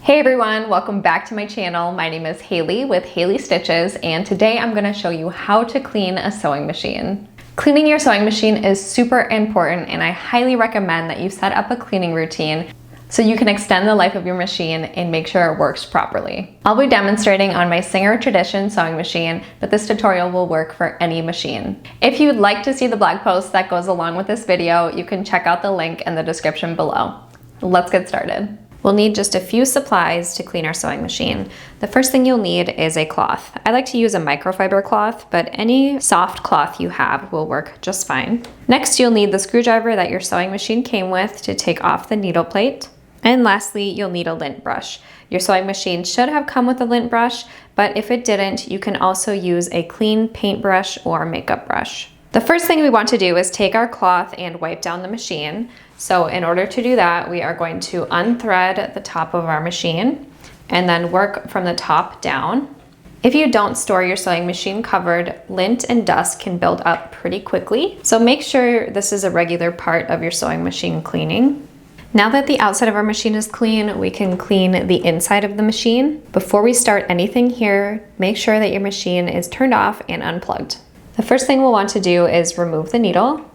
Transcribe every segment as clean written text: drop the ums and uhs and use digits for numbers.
Hey everyone, welcome back to my channel. My name is Haley with Haley Stitches, and today I'm gonna show you how to clean a sewing machine. Cleaning your sewing machine is super important, and I highly recommend that you set up a cleaning routine so you can extend the life of your machine and make sure it works properly. I'll be demonstrating on my Singer Tradition sewing machine, but this tutorial will work for any machine. If you'd like to see the blog post that goes along with this video, you can check out the link in the description below. Let's get started. We'll need just a few supplies to clean our sewing machine. The first thing you'll need is a cloth. I like to use a microfiber cloth, but any soft cloth you have will work just fine. Next, you'll need the screwdriver that your sewing machine came with to take off the needle plate. And lastly, you'll need a lint brush. Your sewing machine should have come with a lint brush, but if it didn't, you can also use a clean paintbrush or makeup brush. The first thing we want to do is take our cloth and wipe down the machine. So in order to do that, we are going to unthread the top of our machine and then work from the top down. If you don't store your sewing machine covered, lint and dust can build up pretty quickly. So make sure this is a regular part of your sewing machine cleaning. Now that the outside of our machine is clean, we can clean the inside of the machine. Before we start anything here, make sure that your machine is turned off and unplugged. The first thing we'll want to do is remove the needle.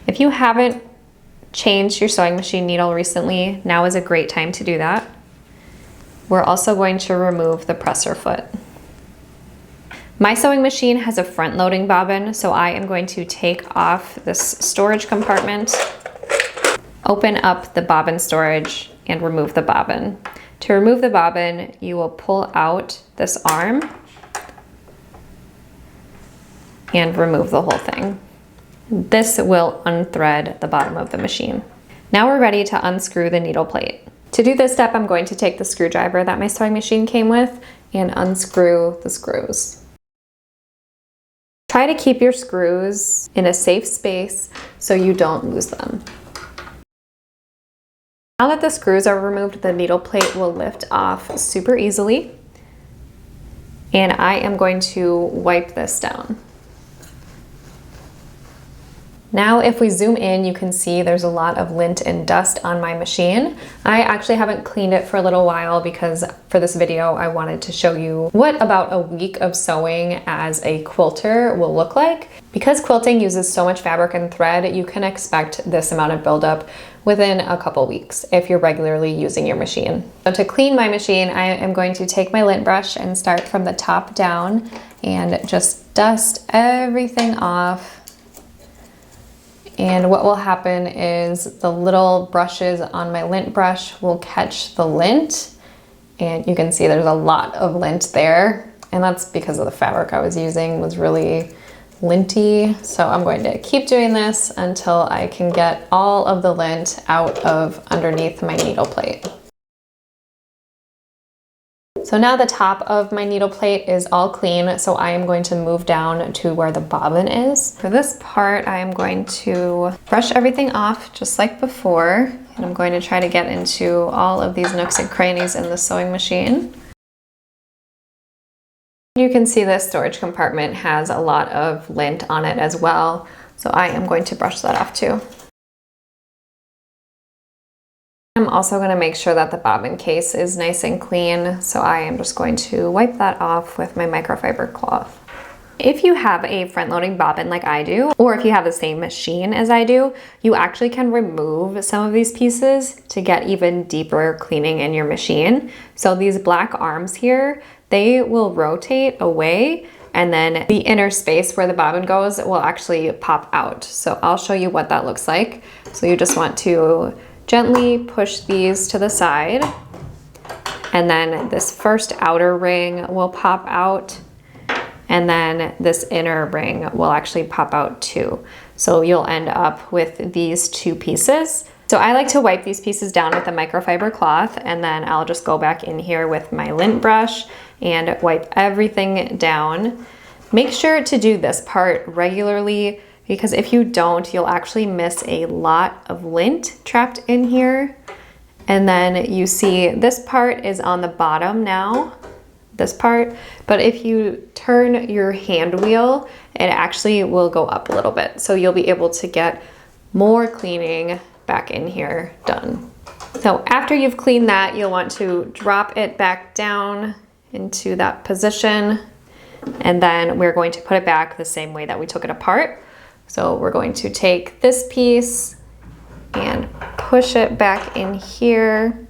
If you haven't changed your sewing machine needle recently, now is a great time to do that. We're also going to remove the presser foot. My sewing machine has a front loading bobbin, so I am going to take off this storage compartment, open up the bobbin storage, and remove the bobbin. To remove the bobbin, you will pull out this arm and remove the whole thing. This will unthread the bottom of the machine. Now we're ready to unscrew the needle plate. To do this step, I'm going to take the screwdriver that my sewing machine came with and unscrew the screws. Try to keep your screws in a safe space so you don't lose them. Now that the screws are removed, the needle plate will lift off super easily. And I am going to wipe this down. Now if we zoom in, you can see there's a lot of lint and dust on my machine. I actually haven't cleaned it for a little while because for this video I wanted to show you what about a week of sewing as a quilter will look like. Because quilting uses so much fabric and thread, you can expect this amount of buildup within a couple weeks if you're regularly using your machine. So to clean my machine, I am going to take my lint brush and start from the top down and just dust everything off. And what will happen is the little brushes on my lint brush will catch the lint, and you can see there's a lot of lint there, and that's because of the fabric I was using was really linty. So I'm going to keep doing this until I can get all of the lint out of underneath my needle plate. So now the top of my needle plate is all clean, so I am going to move down to where the bobbin is. For this part, I am going to brush everything off just like before, and I'm going to try to get into all of these nooks and crannies in the sewing machine. You can see this storage compartment has a lot of lint on it as well, so I am going to brush that off too. I'm also going to make sure that the bobbin case is nice and clean, so I am just going to wipe that off with my microfiber cloth. If you have a front-loading bobbin like I do, or if you have the same machine as I do, you actually can remove some of these pieces to get even deeper cleaning in your machine. So these black arms here, they will rotate away, and then the inner space where the bobbin goes will actually pop out. So I'll show you what that looks like. So you just want to gently push these to the side, and then this first outer ring will pop out, and then this inner ring will actually pop out too. So you'll end up with these two pieces. So I like to wipe these pieces down with a microfiber cloth, and then I'll just go back in here with my lint brush and wipe everything down. Make sure to do this part regularly, because if you don't, you'll actually miss a lot of lint trapped in here. And then you see this part is on the bottom now, this part, but if you turn your hand wheel, it actually will go up a little bit. So you'll be able to get more cleaning back in here done. So after you've cleaned that, you'll want to drop it back down into that position, and then we're going to put it back the same way that we took it apart. So we're going to take this piece and push it back in here,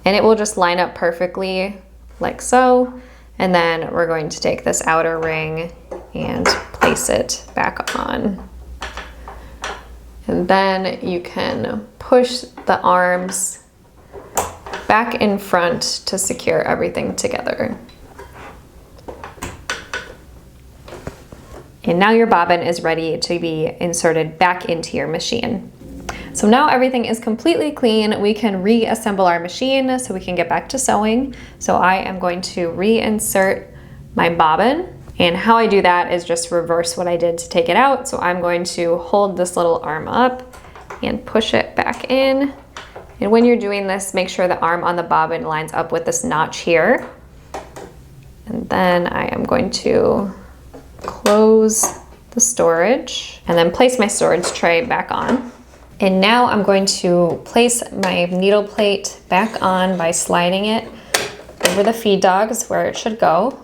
and it will just line up perfectly like so. And then we're going to take this outer ring and place it back on. And then you can push the arms back in front to secure everything together. And now your bobbin is ready to be inserted back into your machine. So now everything is completely clean. We can reassemble our machine so we can get back to sewing. So I am going to reinsert my bobbin. And how I do that is just reverse what I did to take it out. So I'm going to hold this little arm up and push it back in. And when you're doing this, make sure the arm on the bobbin lines up with this notch here. And then I am going to close the storage and then place my storage tray back on. And now I'm going to place my needle plate back on by sliding it over the feed dogs where it should go.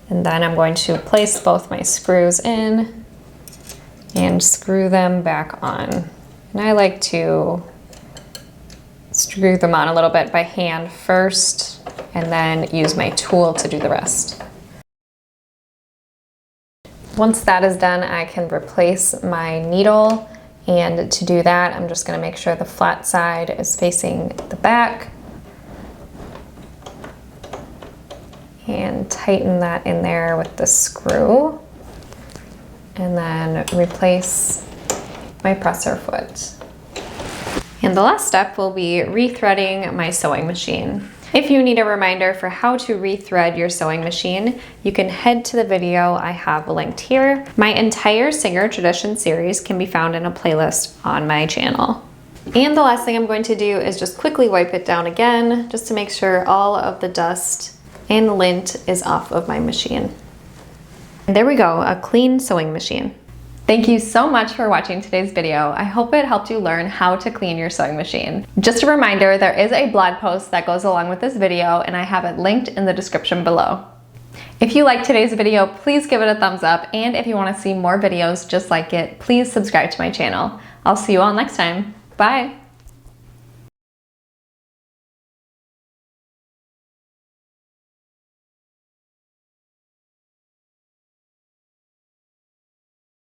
And then I'm going to place both my screws in and screw them back on. And I like to screw them on a little bit by hand first and then use my tool to do the rest. Once that is done, I can replace my needle, and to do that, I'm just going to make sure the flat side is facing the back and tighten that in there with the screw, and then replace my presser foot. And the last step will be rethreading my sewing machine. If you need a reminder for how to rethread your sewing machine, you can head to the video I have linked here. My entire Singer Tradition series can be found in a playlist on my channel. And the last thing I'm going to do is just quickly wipe it down again, just to make sure all of the dust and lint is off of my machine. And there we go, a clean sewing machine. Thank you so much for watching today's video. I hope it helped you learn how to clean your sewing machine. Just a reminder, there is a blog post that goes along with this video, and I have it linked in the description below. If you liked today's video, please give it a thumbs up, and if you want to see more videos just like it, please subscribe to my channel. I'll see you all next time. Bye!